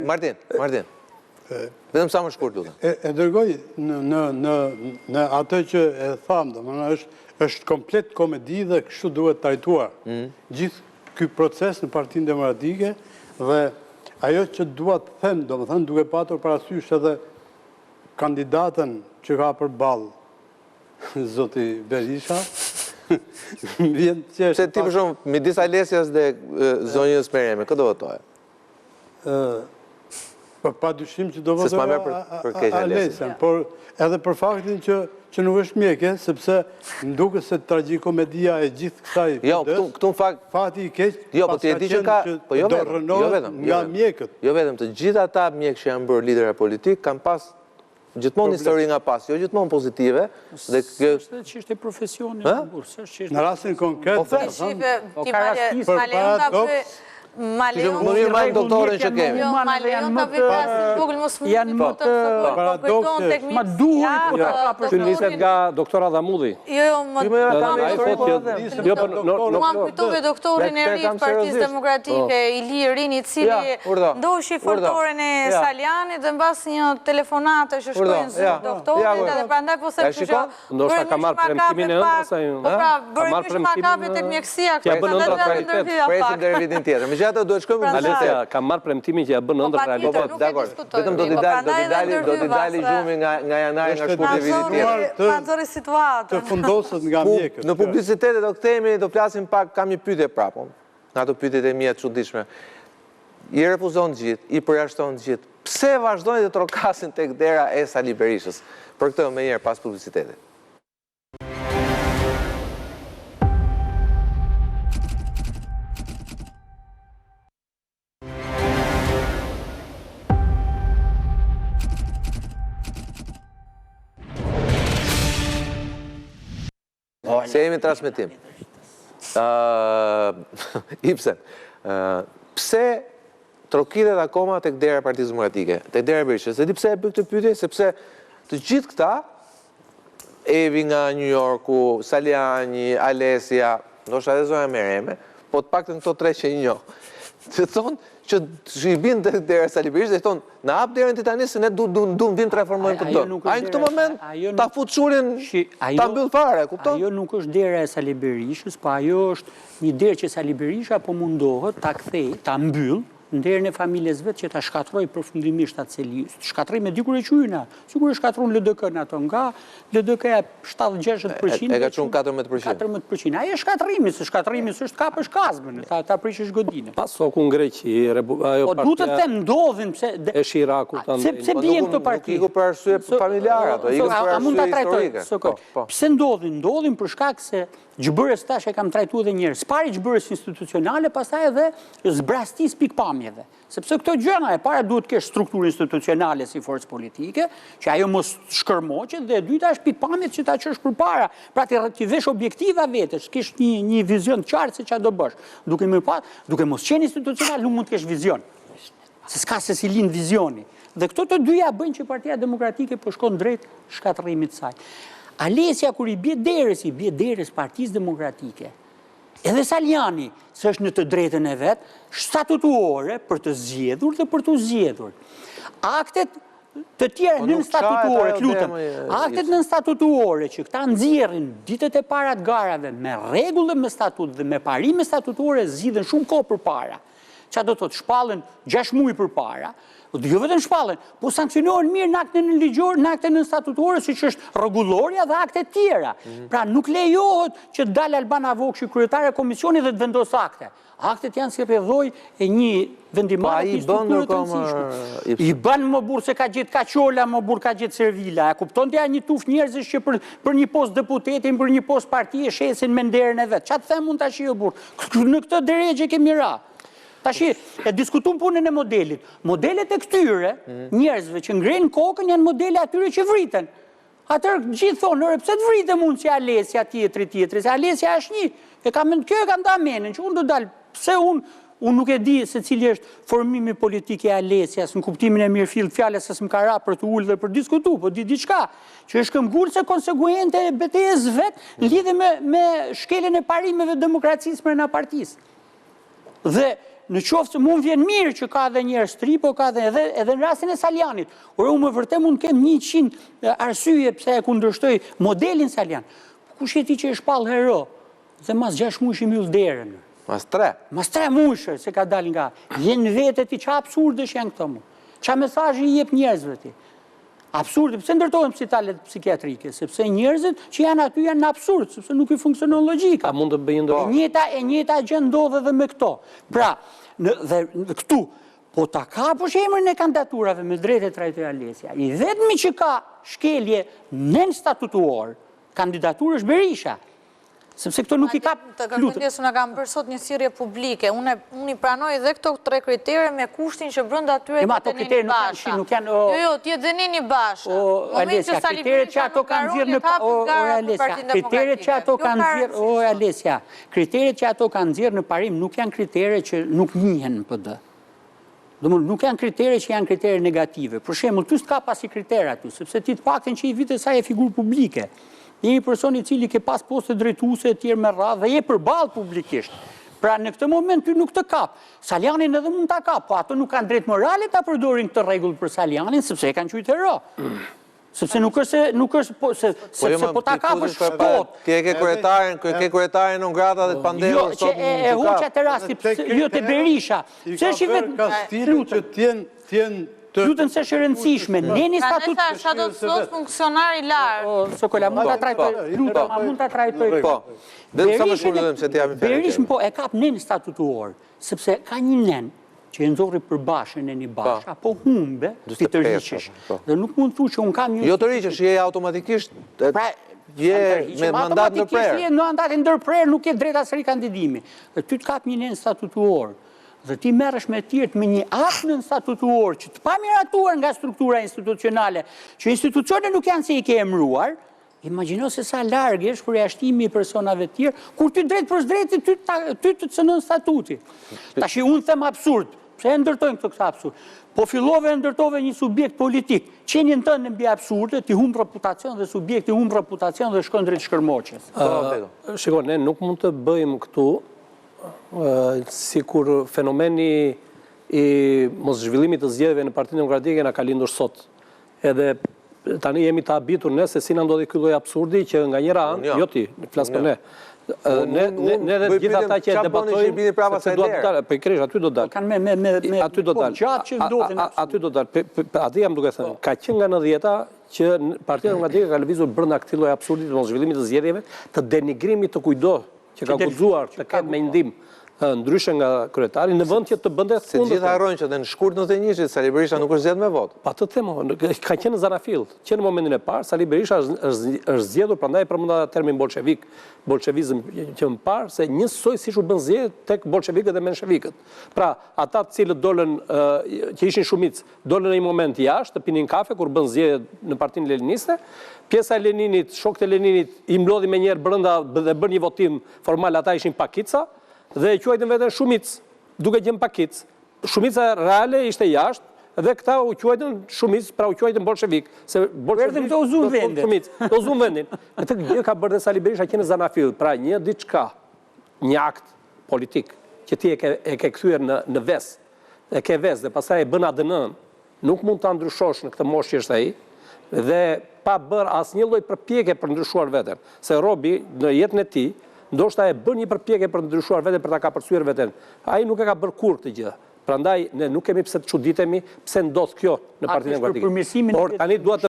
Martin. Vetëm sa më shkurt lutem. E dërgoj në atë që e tham, domethënë është komplet komedi dhe kështu duhet trajtuar. Gjithë ky proces në Partinë Demokratike dhe ajo që dua të them, domethënë duke patur parasysh edhe kandidatën që ka përballë zoti Berisha. Se ti për shumë, midis Alesias dhe zonjës Mereme, këtë do votoje? Pa dyshim që do votoja Alesian, por edhe për faktin që nuk është mjeke, sepse më duket se tragjikomedia e gjithë kësaj fati i keq, pasaqen që do rënohet nga mjekët. Jo vetëm, të gjitha ata mjekë që janë bërë lidera politik, kanë pas gjithmonë histori nga pas, jo gjithmonë pozitive. Është çështje profesioni. Në rastin konkret, Më mirë majnë doktorën që kemi. Malejon ka vikas, Google mos mund janë më të ma duhet po ta kapësh. Që niset nga doktora Dhamulli. Jo, mua më kujtove doktorin e ri të Partisë Demokratike, Ilir Rini, i cili ndoshi foltoren e Salianit dhe mbas një telefonate që shkojnë zë doktorit dhe prandaj po se kështu ndoshta ka marrë premtimin e ëndrës ai. Bërë kish makabe tek mjekësia, presim deri vitin tjetër. Megjithatë duhet shkojmë në Alesia, ka marrë premtimin që ja bën ëndër realitet. Dakor. Vetëm do t'i dali gjumi nga janari nga shkurti vitit tjetër. Të fundoset nga mjekët. Në publicitetet do kthehemi, do flasim pak, kam një pyetje prapë. Nga ato pyetjet e mia të çuditshme. I refuzon gjithë, i përjashton gjithë. Pse vazhdojnë të trokasin tek dera e Sali Berishës? Për këtë më njëherë pas publicitetit. Se jemi transmetim. Ibsen, pse trokitet akoma tek dera e Partisë Demokratike, tek dera e Berishës? E di pse e bëj këtë pyetje, sepse të gjithë këta, Evi nga New Yorku, Saliani, Alesia, ndoshta edhe zonja Mereme, po të paktën këto tre që i njoh, të thonë që i bin të dera e Sali Berishës dhe thonë, në hap derën ti tani se ne duam vim të reformojmë këtë. Ai në këtë moment ta fut shurin, ta mbyll fare, kupton? Ajo nuk është dera e Sali Berishës, po ajo është një derë që Sali Berisha po mundohet ta kthej, ta mbyll në derën e familjes vet që ta shkatroj përfundimisht atë Selius. Shkatroj me dikur e qyna, sikur e shkatron LDK-n ato nga LDK-ja 70-60%. E ka çon 14%. 14%. Ai është shkatrimi, se shkatrimi s'është kapësh kazmën, ta prishësh godinë. Pasoku në Greqi, ajo partia. Po duhet të them ndodhin pse e Shirakut se bien këto parti. Iku për arsye familjare ato, iku për arsye historike. Pse ndodhin për shkak se gjbërës tash e kam trajtuar edhe një herë. Spari gjbërës institucionale, pastaj edhe zbrastis pikpamjeve. Sepse këto gjëra e para duhet të kesh strukturë institucionale si forcë politike, që ajo mos shkërmoqet, dhe e dyta është pikpamjet që ta qësh përpara. Pra ti vesh objektiva vetes, kish një vizion të qartë se çfarë do bësh. Duke mos qenë institucional nuk mund të kesh vizion. Se s'ka se si lind vizioni. Dhe këto të dyja bëjnë që Partia Demokratike po shkon drejt shkatërrimit të saj. Alesia, kur i bie derës Partisë Demokratike, edhe Saliani, se është në të drejtën e vetë, statutuore për të zgjedhur dhe për të zgjedhur. Aktet të tjera nën statutuore, aktet nën statutuore që këta nxjerrin ditët e para të garave me rregull dhe me statut dhe me parime statutore zgjidhen shumë kohë përpara. Çfarë do të thotë, shpallën 6 muaj përpara. Jo vetëm shpallën, po sankcionohen mirë në akte në ligjor, në akte në statutore, siç është rregulloria dhe akte tjera. Pra nuk lejohet që të dalë Albana Vokshi, kryetare e komisionit, dhe të vendos akte. Aktet janë si rrjedhoj e një vendimare të strukturës të rëndësishme. I bën më burr se ka gjetë Kaçola, më burr ka gjetë Servila. E kupton ja një tufë njerëzish që për një post deputeti, për një post partie shesin me nderën e vet. Çfarë them unë tash o burr? Në këtë drejtë kemi ra. Tashi, e diskutum punën e modelit. Modelet e këtyre, njerëzve që ngrenë kokën, janë modele atyre që vriten. Atër gjithë thonë, pse të vritem unë si Alesia tjetri, se Alesia është një, kjo e ka nda menën, që unë do dalë, pse unë nuk e di se cili është formimi politike e Alesias, në kuptimin e mirë fill fjale se s'm ka ra për të ullë dhe për diskutu, po di diçka, që është këmbgullë se konsekuente e BTS vetë, lidhe me shkeljen e parimeve demokracisë mbrenda partisë. Dhe në qoftë se mund vjen mirë që ka dhe njerëz tri, po ka edhe në rastin e Salianit. Por unë më vërtet mund kem 100 arsye pse e kundërshtoj modelin Salian. Kush e ti që e shpall hero? Dhe mas 6 muaj i mbyll derën. Mas 3. Mas 3 muaj se ka dalin nga. Jenë vetë ti ç'a absurdësh janë këto mu. Ç'a mesazhi i jep njerëzve ti? Absurde, pse ndërtohen spitalet psikiatrike? Sepse njerëzit që janë aty janë në absurd, sepse nuk i funksionon logjika. A mund të bëjë ndonjë? E njëjta gjë ndodh edhe me këto. Pra, dhe këtu, po ta kapësh emrin e kandidaturave me drejtë trajtoi Alesja. I vetmi që ka shkelje nën statutuar, kandidaturë është Berisha. Sepse këto nuk i ka Të kërkëndjesë në kam përsot një sirje publike. Unë i pranoj dhe këto 3 kritere me kushtin që brënda atyre të Denini Basha. Jo, tje Denini Basha. Alesja, kriteret që ato kanë zirë në kriteret që ato kanë zirë në parim nuk janë kritere që nuk njihen në PD. Nuk janë kritere që janë kritere negative. Për shembull, ty s'ka pasi kritere aty, sepse ti të paktën që i vite sa e figurë publike. Je një person i cili ke pas poste drejtuese e tjerë me radhë dhe je përballë publikisht. Pra në këtë moment ty nuk të kap. Salianin edhe mund ta kap, po ato nuk kanë drejt morale ta përdorin këtë rregull për Salianin sepse e kanë qujtë hero. Sepse nuk është sepse po ta kapësh shtot. Ti e ke kryetarin non grata dhe Panderos sot. Jo, e hoqja te rasti, jo te Berisha. Pse është vetëm Kastilën që tjen lutën se është e rëndësishme. Neni statut... Pra nesa shadow sos funksionar i lartë. Sokola, mund ta trajtoj. Lutëm, a mund ta trajtoj. Po. Dhe sa më shpërndem se ti jam i fjalë. Berishën po e kap neni statutuar, sepse ka një nen që e nxorri për bashën Neni Basha, apo humbe ti të rriqesh. Dhe nuk mund të thuaj që un kam një... Jo të rriqesh, je automatikisht je me mandat ndërprer. Në mandat ndërprer nuk ke drejt as rikandidimi. Dhe ty të kap një nen statutuar. Dhe ti merresh me tjertë me një akt në statutuar që të pamiratuar nga struktura institucionale, që institucionet nuk janë se i ke emëruar, imagjino se sa larg është përjashtimi i personave të tjerë, kur ty drejt për drejtë ty të cënon statuti. Tash unë them absurd, pse e ndërtojmë këtë absurd? Po fillove e ndërtove një subjekt politik, qenien tënë në mbi absurde, ti humb reputacion dhe subjekti humb reputacion dhe shkon drejt shkërmoqjes. Shiko, ne nuk mund të bëjmë këtu si kur fenomeni i mos zhvillimit të zgjedhjeve në Partinë Demokratike na ka lindur sot. Edhe tani jemi të habitur ne se si na ndodhi ky lloj absurdi që nga njëra anë, jo ti, flas për ne. Ne dhe gjithë ata që debatojnë se do të dalë, po kresh aty do të dalë. Kanë aty do të dalë. Gjatë që ndodhin. Aty do të dalë. Aty jam duke thënë, ka qenë nga 90-ta që Partia Demokratike ka lëvizur brenda këtij lloji absurdi të mos zhvillimit të zgjedhjeve, të denigrimit të kujdo që ka guxuar të ketë me ndim ndryshe nga kryetari, në vend që të bënte Se gjithë harrojnë që dhe në shkurt 91-shit Sali Berisha nuk është zgjedhur me votë. Pa të them, ka qenë zanafill, që në momentin e parë Sali Berisha është zgjedhur, prandaj përmenda termin bolshevik, bolshevizëm që më parë, se njësoj siç u bën zgjedhje tek bolshevikët dhe menshevikët. Pra, ata të cilët dolën që ishin shumicë, dolën në një moment jashtë, të pinin kafe kur bën zgjedhje në Partinë Leniniste. Pjesa e Leninit, shokët e Leninit i mlodhi me njerë brenda dhe bën një votim formal, ata ishin pakica dhe e quajtën veten shumicë, duke qenë pakicë. Shumica reale ishte jashtë dhe këta u quajtën shumicë, pra u quajtën bolshevik, se bolshevikët do uzun vendin. Do uzun vendin. Këtë gjë ka bërë dhe Sali Berisha qenë zanafill, pra një diçka, një akt politik që ti e ke kthyer në ves, e ke ves dhe pastaj e bën ADN-n, nuk mund ta ndryshosh në këtë moshë që është ai dhe pa bërë asnjë lloj përpjekje për ndryshuar veten, se Robi në jetën e tij ndoshta e bën një përpjekje për të ndryshuar veten, për ta kapërcyer veten. Ai nuk e ka bërë kurrë këtë gjë. Prandaj ne nuk kemi pse të çuditemi pse ndodh kjo në Partinë Demokratike. Por tani dua